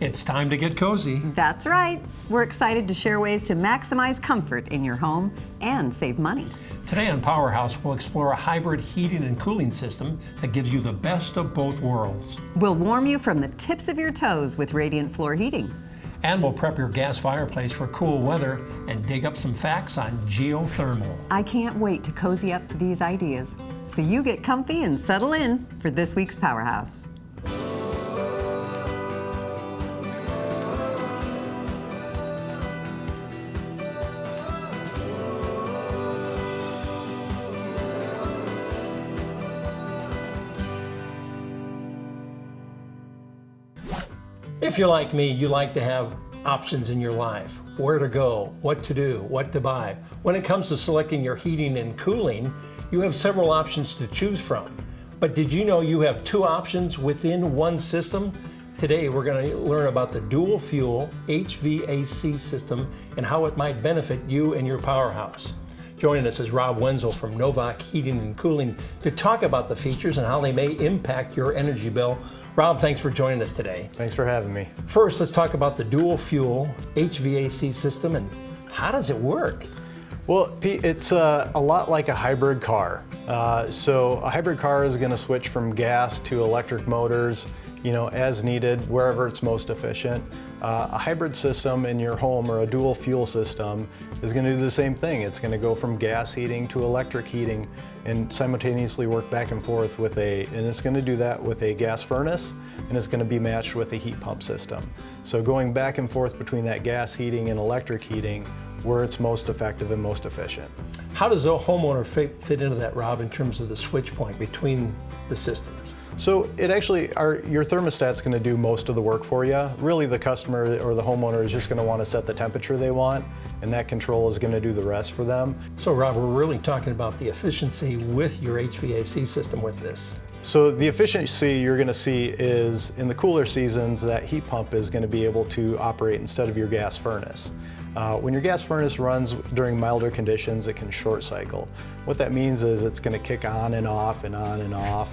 It's time to get cozy. That's right. We're excited to share ways to maximize comfort in your home and save money. Today on PowerHouse, we'll explore a hybrid heating and cooling system that gives you the best of both worlds. We'll warm you from the tips of your toes with radiant floor heating. And we'll prep your gas fireplace for cool weather and dig up some facts on geothermal. I can't wait to cozy up to these ideas. So you get comfy and settle in for this week's PowerHouse. If you're like me, you like to have options in your life. Where to go, what to do, what to buy. When it comes to selecting your heating and cooling, you have several options to choose from. But did you know you have two options within one system? Today we're going to learn about the dual fuel HVAC system and how it might benefit you and your PowerHouse. Joining us is Rob Wenzel from Novak Heating and Cooling to talk about the features and how they may impact your energy bill. Rob, thanks for joining us today. Thanks for having me. First, let's talk about the dual fuel HVAC system and how does it work? Well, Pete, it's a lot like a hybrid car. So a hybrid car is going to switch from gas to electric motors, as needed, wherever it's most efficient. A hybrid system in your home or a dual fuel system is going to do the same thing. It's going to go from gas heating to electric heating and simultaneously work back and forth and it's going to do that with a gas furnace, and it's going to be matched with a heat pump system. So going back and forth between that gas heating and electric heating where it's most effective and most efficient. How does a homeowner fit into that, Rob, in terms of the switch point between the systems? So your thermostat's going to do most of the work for you. Really, the customer or the homeowner is just going to want to set the temperature they want, and that control is going to do the rest for them. So, Rob, we're really talking about the efficiency with your HVAC system with this. So the efficiency you're going to see is in the cooler seasons, that heat pump is going to be able to operate instead of your gas furnace. When your gas furnace runs during milder conditions, it can short cycle. What that means is it's going to kick on and off and on and off.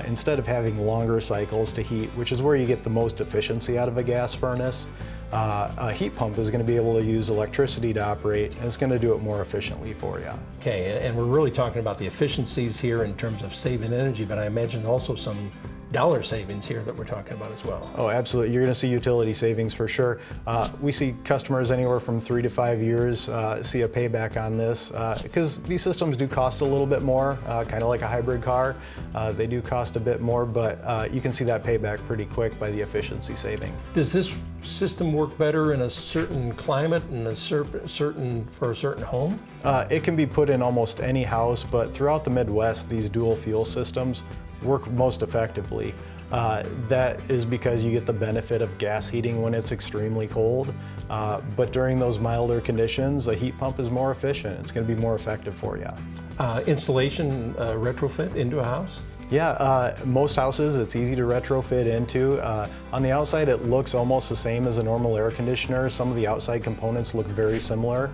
Instead of having longer cycles to heat, which is where you get the most efficiency out of a gas furnace, a heat pump is going to be able to use electricity to operate, and it's going to do it more efficiently for you. Okay, and we're really talking about the efficiencies here in terms of saving energy, but I imagine also some dollar savings here that we're talking about as well. Oh, absolutely. You're going to see utility savings for sure. We see customers anywhere from 3 to 5 years see a payback on this because these systems do cost a little bit more, kind of like a hybrid car. They do cost a bit more, but you can see that payback pretty quick by the efficiency saving. Does this system work better in a certain climate and for a certain home? It can be put in almost any house, but throughout the Midwest, these dual fuel systems work most effectively. That is because you get the benefit of gas heating when it's extremely cold, but during those milder conditions, a heat pump is more efficient. It's going to be more effective for you. Installation retrofit into a house? Yeah, most houses it's easy to retrofit into. On the outside it looks almost the same as a normal air conditioner. Some of the outside components look very similar,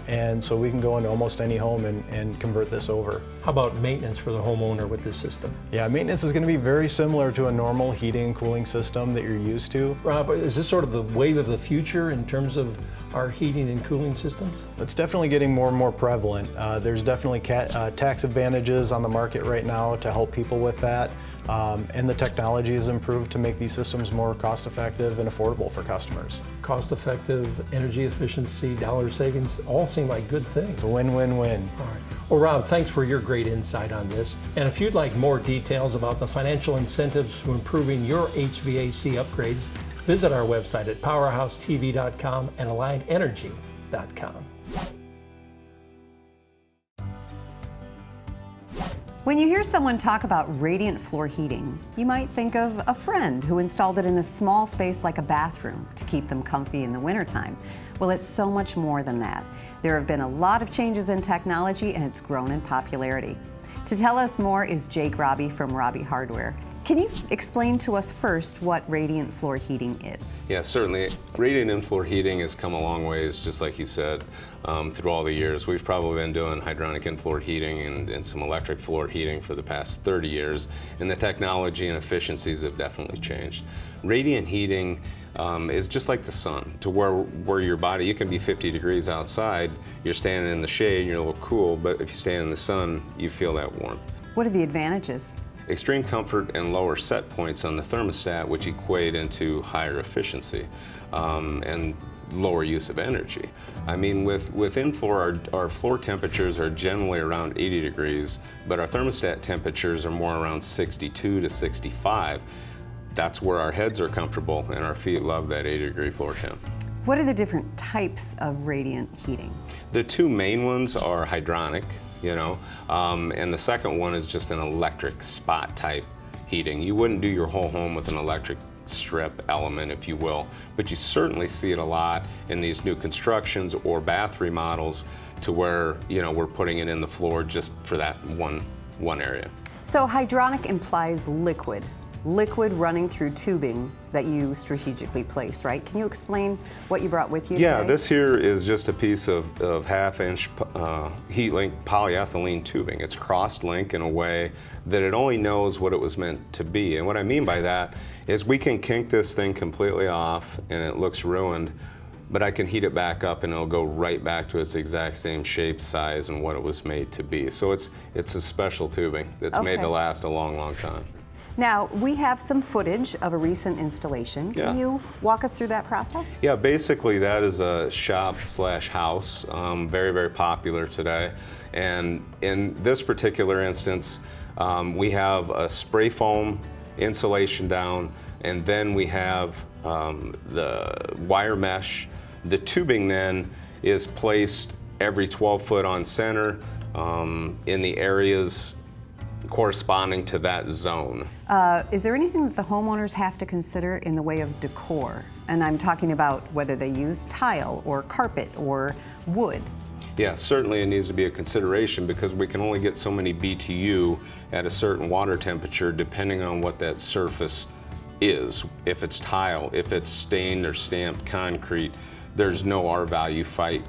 and so we can go into almost any home and convert this over. How about maintenance for the homeowner with this system? Yeah, maintenance is going to be very similar to a normal heating and cooling system that you're used to. Rob, is this sort of the wave of the future in terms of our heating and cooling systems? It's definitely getting more and more prevalent. There's definitely tax advantages on the market right now to help people with that. And the technology has improved to make these systems more cost-effective and affordable for customers. Cost-effective, energy efficiency, dollar savings, all seem like good things. It's a win-win-win. All right. Well, Rob, thanks for your great insight on this. And if you'd like more details about the financial incentives to improving your HVAC upgrades, visit our website at powerhousetv.com and alliantenergy.com. When you hear someone talk about radiant floor heating, you might think of a friend who installed it in a small space like a bathroom to keep them comfy in the wintertime. Well, it's so much more than that. There have been a lot of changes in technology and it's grown in popularity. To tell us more is Jake Robbie from Robbie Hardware. Can you explain to us first what radiant floor heating is? Yeah, certainly. Radiant in-floor heating has come a long ways, just like you said, through all the years. We've probably been doing hydronic in-floor heating and some electric floor heating for the past 30 years, and the technology and efficiencies have definitely changed. Radiant heating is just like the sun, to where your body, you can be 50 degrees outside, you're standing in the shade, you're a little cool, but if you stand in the sun, you feel that warmth. What are the advantages? Extreme comfort and lower set points on the thermostat, which equate into higher efficiency and lower use of energy. I mean, with in-floor, our floor temperatures are generally around 80 degrees, but our thermostat temperatures are more around 62 to 65. That's where our heads are comfortable and our feet love that 80-degree floor temp. What are the different types of radiant heating? The two main ones are hydronic, and the second one is just an electric spot type heating. You wouldn't do your whole home with an electric strip element, if you will, but you certainly see it a lot in these new constructions or bath remodels to where, we're putting it in the floor just for that one area. So hydronic implies liquid running through tubing that you strategically place, right? Can you explain what you brought with you Yeah, today? this here is just a piece of half-inch heat link polyethylene tubing. It's cross-link in a way that it only knows what it was meant to be. And what I mean by that is we can kink this thing completely off and it looks ruined, but I can heat it back up and it'll go right back to its exact same shape, size, and what it was made to be. So it's a special tubing that's made to last a long, long time. Now, we have some footage of a recent installation. Can you walk us through that process? Yeah, basically that is a shop/house, very, very popular today. And in this particular instance, we have a spray foam insulation down, and then we have the wire mesh. The tubing then is placed every 12 foot on center in the areas corresponding to that zone. Is there anything that the homeowners have to consider in the way of decor? And I'm talking about whether they use tile or carpet or wood. Yeah, certainly it needs to be a consideration because we can only get so many BTU at a certain water temperature depending on what that surface is. If it's tile, if it's stained or stamped concrete, there's no R value fight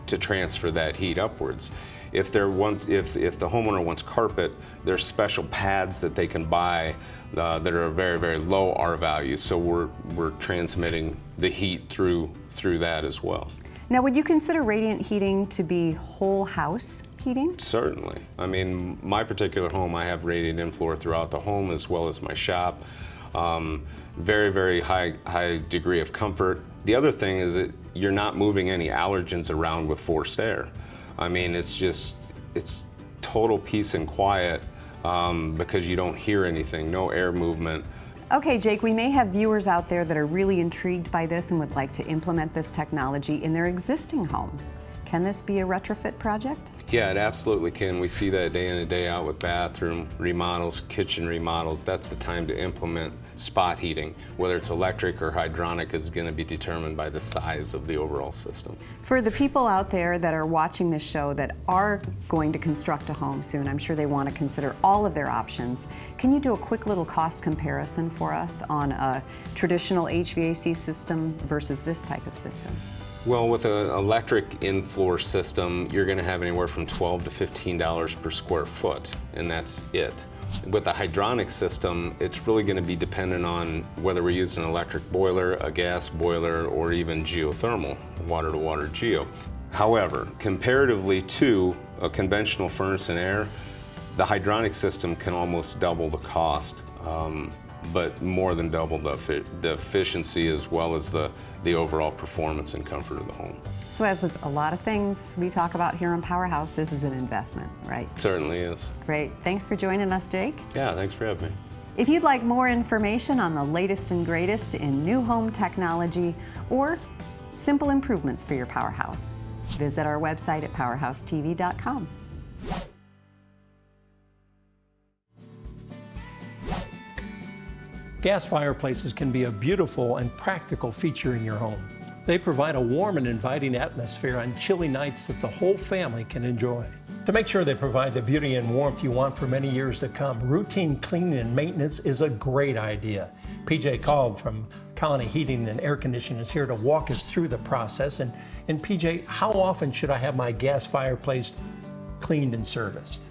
to transfer that heat upwards. If the homeowner wants carpet, there's special pads that they can buy that are very, very low R values. So we're transmitting the heat through that as well. Now, would you consider radiant heating to be whole house heating? Certainly. I mean, my particular home, I have radiant in-floor throughout the home as well as my shop. Very, very high degree of comfort. The other thing is that you're not moving any allergens around with forced air. I mean, it's total peace and quiet because you don't hear anything, no air movement. Okay, Jake, we may have viewers out there that are really intrigued by this and would like to implement this technology in their existing home. Can this be a retrofit project? Yeah, it absolutely can. We see that day in and day out with bathroom remodels, kitchen remodels. That's the time to implement spot heating. Whether it's electric or hydronic is going to be determined by the size of the overall system. For the people out there that are watching this show that are going to construct a home soon, I'm sure they want to consider all of their options. Can you do a quick little cost comparison for us on a traditional HVAC system versus this type of system? Well, with an electric in-floor system, you're going to have anywhere from $12 to $15 per square foot, and that's it. With a hydronic system, it's really going to be dependent on whether we're using an electric boiler, a gas boiler, or even geothermal, water-to-water geo. However, comparatively to a conventional furnace and air, the hydronic system can almost double the cost, but more than double the efficiency as well as the overall performance and comfort of the home. So as with a lot of things we talk about here on PowerHouse, this is an investment, right? It certainly is. Great. Thanks for joining us, Jake. Yeah, thanks for having me. If you'd like more information on the latest and greatest in new home technology or simple improvements for your PowerHouse, visit our website at powerhousetv.com. Gas fireplaces can be a beautiful and practical feature in your home. They provide a warm and inviting atmosphere on chilly nights that the whole family can enjoy. To make sure they provide the beauty and warmth you want for many years to come, routine cleaning and maintenance is a great idea. PJ Kolb from Colony Heating and Air Conditioning is here to walk us through the process. And PJ, how often should I have my gas fireplace cleaned and serviced?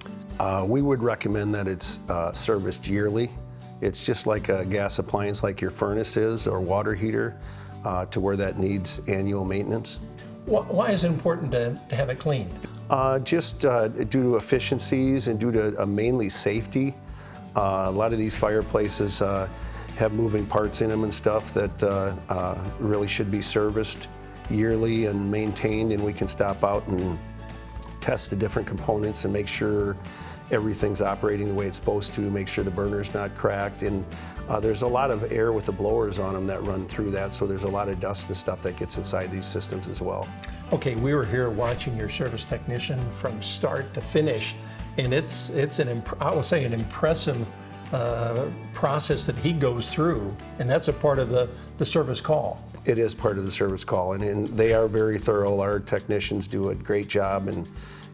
We would recommend that it's serviced yearly. It's just like a gas appliance like your furnace is or water heater to where that needs annual maintenance. Why is it important to have it cleaned? Just due to efficiencies and due to mainly safety. A lot of these fireplaces have moving parts in them and stuff that really should be serviced yearly and maintained, and we can stop out and test the different components and make sure everything's operating the way it's supposed to, make sure the burner's not cracked. And there's a lot of air with the blowers on them that run through that, so there's a lot of dust and stuff that gets inside these systems as well. Okay, we were here watching your service technician from start to finish, and it's I will say an impressive process that he goes through, and that's a part of the service call. It is part of the service call, and they are very thorough. Our technicians do a great job and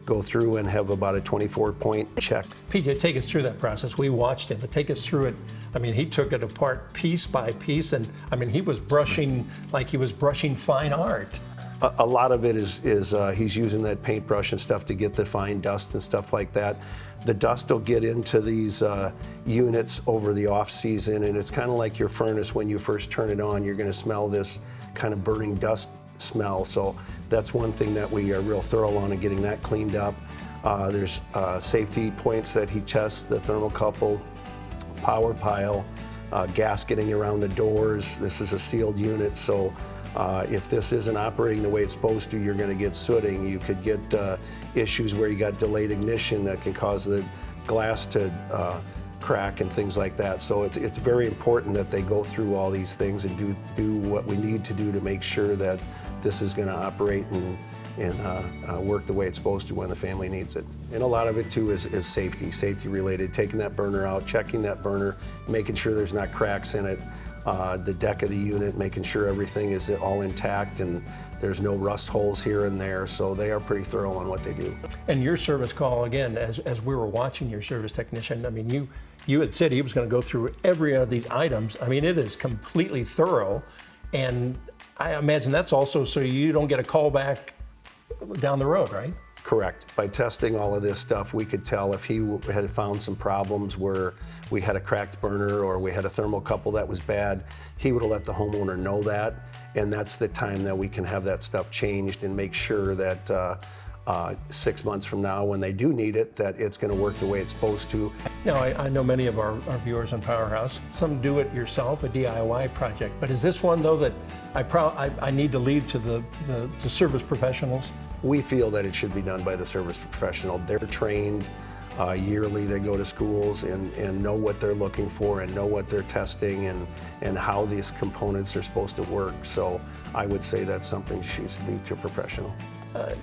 go through and have about a 24-point check. PJ, take us through that process. We watched him, but take us through it. I mean, he took it apart piece by piece, and I mean, he was brushing like he was brushing fine art. A lot of it is he's using that paintbrush and stuff to get the fine dust and stuff like that. The dust will get into these units over the off season, and it's kind of like your furnace. When you first turn it on, you're going to smell this kind of burning dust smell. So that's one thing that we are real thorough on in getting that cleaned up. There's safety points that he tests: the thermocouple, power pile, gasketing around the doors. This is a sealed unit, so if this isn't operating the way it's supposed to, you're going to get sooting. You could get issues where you got delayed ignition that can cause the glass to crack and things like that. So it's very important that they go through all these things and do what we need to do to make sure that this is going to operate and work the way it's supposed to when the family needs it. And a lot of it too is safety related, taking that burner out, checking that burner, making sure there's not cracks in it, the deck of the unit, making sure everything is all intact and there's no rust holes here and there. So they are pretty thorough on what they do. And your service call, again, as we were watching your service technician, I mean, you had said he was going to go through every of these items. I mean, it is completely thorough, and I imagine that's also so you don't get a call back down the road, right? Correct. By testing all of this stuff, we could tell if he had found some problems where we had a cracked burner or we had a thermocouple that was bad, he would have let the homeowner know that. And that's the time that we can have that stuff changed and make sure that 6 months from now, when they do need it, that it's going to work the way it's supposed to. Now, I know many of our viewers on PowerHouse, some do it yourself, a DIY project. But is this one, though, that I need to leave to the service professionals? We feel that it should be done by the service professional. They're trained yearly. They go to schools and know what they're looking for and know what they're testing and how these components are supposed to work. So I would say that's something she should leave to a professional.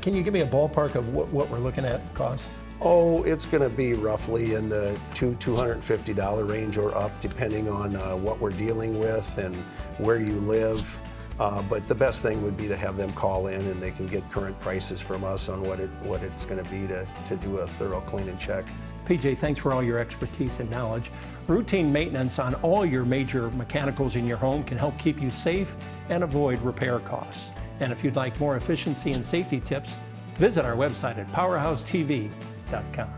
Can you give me a ballpark of what we're looking at cost? Oh, it's going to be roughly in the $250 range or up, depending on what we're dealing with and where you live. But the best thing would be to have them call in and they can get current prices from us on what it's going to be to do a thorough clean and check. PJ, thanks for all your expertise and knowledge. Routine maintenance on all your major mechanicals in your home can help keep you safe and avoid repair costs. And if you'd like more efficiency and safety tips, visit our website at powerhousetv.com.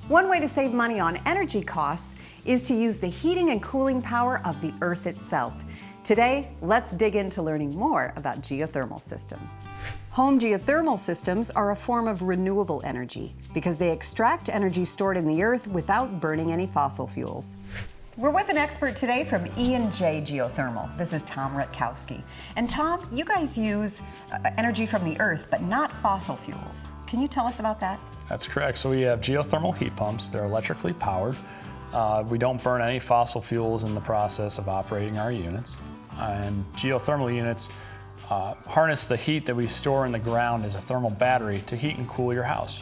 One way to save money on energy costs is to use the heating and cooling power of the Earth itself. Today, let's dig into learning more about geothermal systems. Home geothermal systems are a form of renewable energy because they extract energy stored in the Earth without burning any fossil fuels. We're with an expert today from E&J Geothermal. This is Tom Rutkowski. And Tom, you guys use energy from the Earth, but not fossil fuels. Can you tell us about that? That's correct. So we have geothermal heat pumps. They're electrically powered. We don't burn any fossil fuels in the process of operating our units. And geothermal units harness the heat that we store in the ground as a thermal battery to heat and cool your house.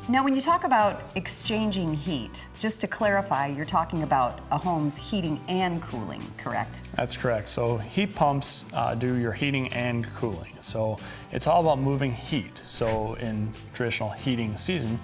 Now, when you talk about exchanging heat, just to clarify, you're talking about a home's heating and cooling, correct? That's correct. So heat pumps do your heating and cooling. So it's all about moving heat. So in traditional heating season,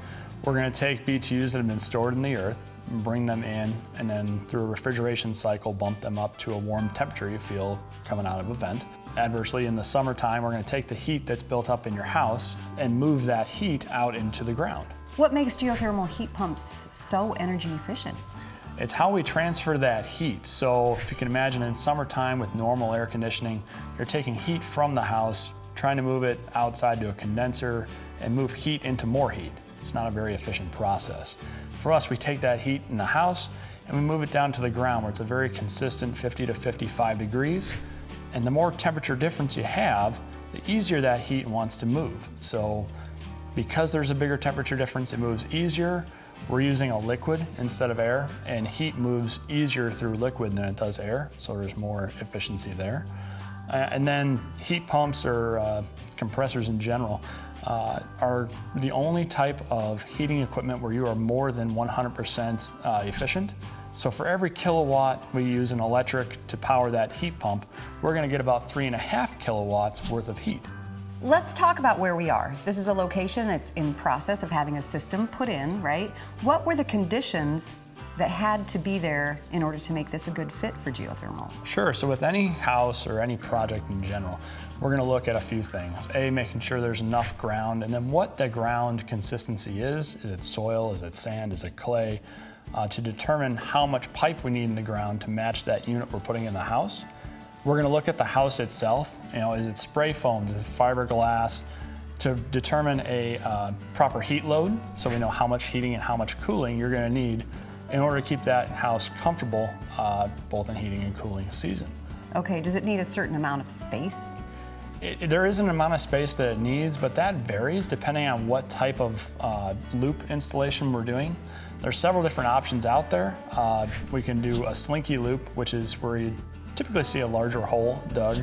we're going to take BTUs that have been stored in the earth, bring them in, and then through a refrigeration cycle, bump them up to a warm temperature you feel coming out of a vent. Adversely, in the summertime, we're going to take the heat that's built up in your house and move that heat out into the ground. What makes geothermal heat pumps so energy efficient? It's how we transfer that heat. So if you can imagine in summertime with normal air conditioning, you're taking heat from the house, trying to move it outside to a condenser and move heat into more heat. It's not a very efficient process. For us, we take that heat in the house and we move it down to the ground where it's a very consistent 50 to 55 degrees. And the more temperature difference you have, the easier that heat wants to move. So because there's a bigger temperature difference, it moves easier. We're using a liquid instead of air, and heat moves easier through liquid than it does air, so there's more efficiency there. And then heat pumps or compressors in general are the only type of heating equipment where you are more than 100% efficient. So for every kilowatt we use an electric to power that heat pump, we're gonna get about 3.5 kilowatts worth of heat. Let's talk about where we are. This is a location that's in process of having a system put in, right? What were the conditions that had to be there in order to make this a good fit for geothermal? Sure, so with any house or any project in general, we're gonna look at a few things. A, making sure there's enough ground, and then what the ground consistency is. Is it soil, is it sand, is it clay? To determine how much pipe we need in the ground to match that unit we're putting in the house. We're gonna look at the house itself. Is it spray foam, is it fiberglass? To determine a proper heat load, so we know how much heating and how much cooling you're gonna need in order to keep that house comfortable, both in heating and cooling season. Okay, does it need a certain amount of space? There is an amount of space that it needs, but that varies depending on what type of loop installation we're doing. There's several different options out there. We can do a slinky loop, which is where you typically see a larger hole dug.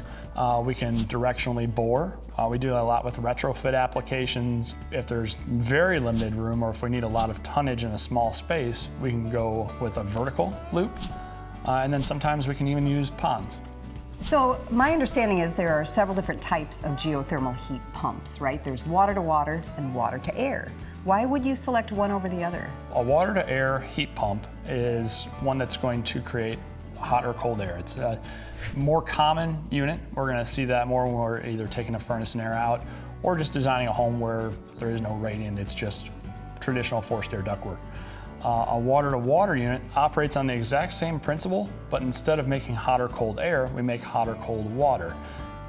We can directionally bore. We do a lot with retrofit applications. If there's very limited room or if we need a lot of tonnage in a small space, we can go with a vertical loop. And then sometimes we can even use ponds. So my understanding is there are several different types of geothermal heat pumps, right? There's water to water and water to air. Why would you select one over the other? A water to air heat pump is one that's going to create hot or cold air. It's a more common unit. We're gonna see that more when we're either taking a furnace and air out or just designing a home where there is no radiant, it's just traditional forced air ductwork. A water to water unit operates on the exact same principle, but instead of making hot or cold air, we make hot or cold water.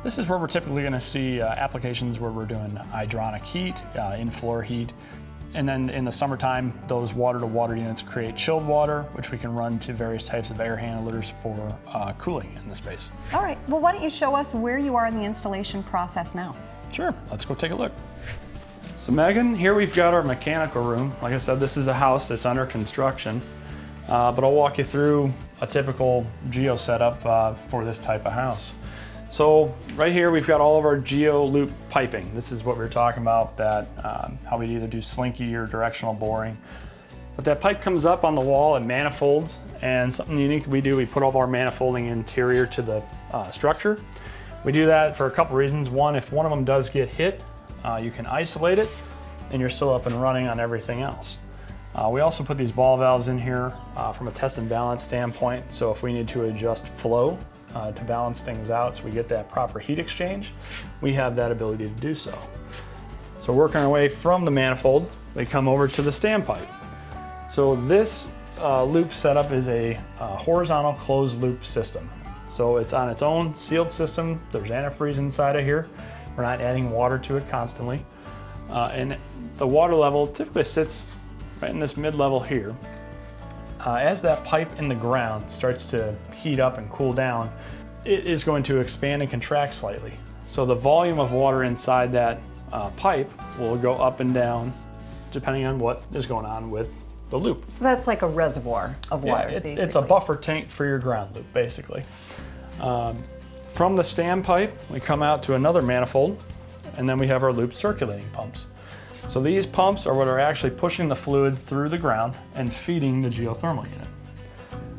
This is where we're typically gonna see applications where we're doing hydronic heat, in-floor heat. And then in the summertime, those water to water units create chilled water, which we can run to various types of air handlers for cooling in the space. All right, well, why don't you show us where you are in the installation process now? Sure, let's go take a look. So Megan, here we've got our mechanical room. Like I said, this is a house that's under construction, but I'll walk you through a typical geo setup for this type of house. So right here we've got all of our geo loop piping. This is what we were talking about, that how we'd either do slinky or directional boring. But that pipe comes up on the wall and manifolds, and something unique that we do, we put all of our manifolding interior to the structure. We do that for a couple reasons. One, if one of them does get hit, you can isolate it and you're still up and running on everything else. We also put these ball valves in here from a test and balance standpoint. So if we need to adjust flow to balance things out so we get that proper heat exchange, we have that ability to do so. So working our way from the manifold, we come over to the standpipe. So this loop setup is a horizontal closed loop system. So it's on its own sealed system. There's antifreeze inside of here. We're not adding water to it constantly. And the water level typically sits right in this mid-level here. As that pipe in the ground starts to heat up and cool down, it is going to expand and contract slightly. So the volume of water inside that pipe will go up and down depending on what is going on with the loop. So that's like a reservoir of water, basically. It's a buffer tank for your ground loop, basically. From the standpipe, we come out to another manifold, and then we have our loop circulating pumps. So these pumps are what are actually pushing the fluid through the ground and feeding the geothermal unit.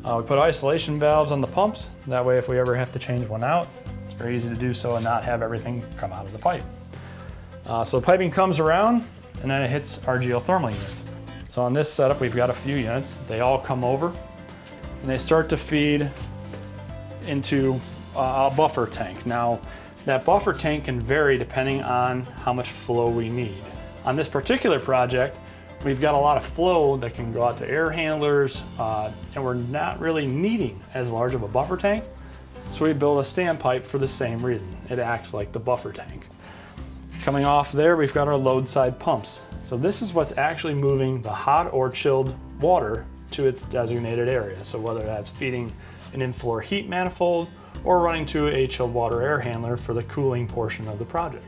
We put isolation valves on the pumps. That way, if we ever have to change one out, it's very easy to do so and not have everything come out of the pipe. So piping comes around, and then it hits our geothermal units. So on this setup, we've got a few units. They all come over, and they start to feed into a buffer tank. Now, that buffer tank can vary depending on how much flow we need. On this particular project, we've got a lot of flow that can go out to air handlers, and we're not really needing as large of a buffer tank. So we build a standpipe for the same reason. It acts like the buffer tank. Coming off there, we've got our load side pumps. So this is what's actually moving the hot or chilled water to its designated area. So whether that's feeding an in-floor heat manifold or running to a chilled water air handler for the cooling portion of the project.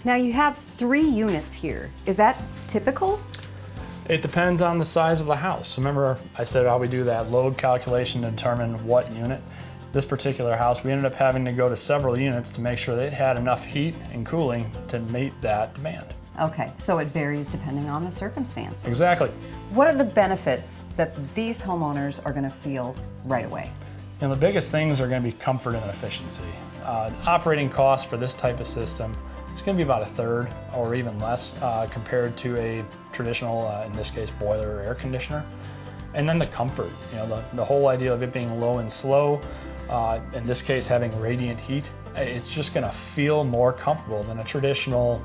Now you have 3 units here. Is that typical? It depends on the size of the house. So remember I said how we do that load calculation to determine what unit. This particular house, we ended up having to go to several units to make sure that it had enough heat and cooling to meet that demand. Okay, so it varies depending on the circumstance. Exactly. What are the benefits that these homeowners are going to feel right away? And the biggest things are going to be comfort and efficiency. Operating costs for this type of system is going to be about 1/3 or even less compared to a traditional, in this case, boiler or air conditioner. And then the comfort, the whole idea of it being low and slow, in this case having radiant heat, it's just going to feel more comfortable than a traditional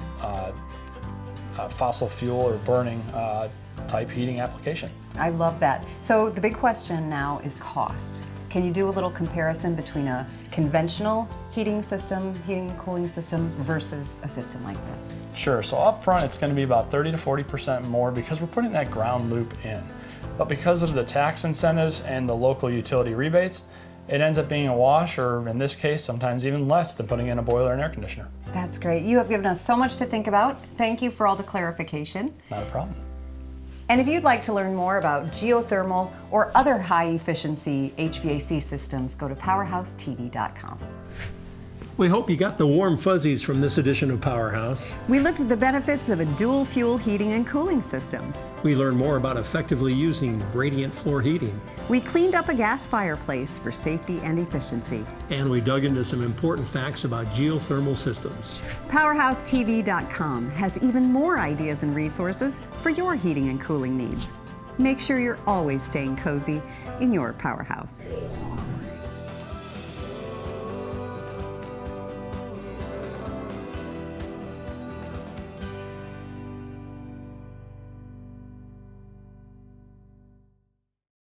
fossil fuel or burning type heating application. I love that. So the big question now is cost. Can you do a little comparison between a conventional heating and cooling system versus a system like this? Sure, so up front it's going to be about 30 to 40% more because we're putting that ground loop in. But because of the tax incentives and the local utility rebates, it ends up being a wash, or in this case, sometimes even less than putting in a boiler and air conditioner. That's great. You have given us so much to think about. Thank you for all the clarification. Not a problem. And if you'd like to learn more about geothermal or other high-efficiency HVAC systems, go to PowerHouseTV.com. We hope you got the warm fuzzies from this edition of PowerHouse. We looked at the benefits of a dual-fuel heating and cooling system. We learned more about effectively using radiant floor heating. We cleaned up a gas fireplace for safety and efficiency. And we dug into some important facts about geothermal systems. PowerHouseTV.com has even more ideas and resources for your heating and cooling needs. Make sure you're always staying cozy in your Powerhouse.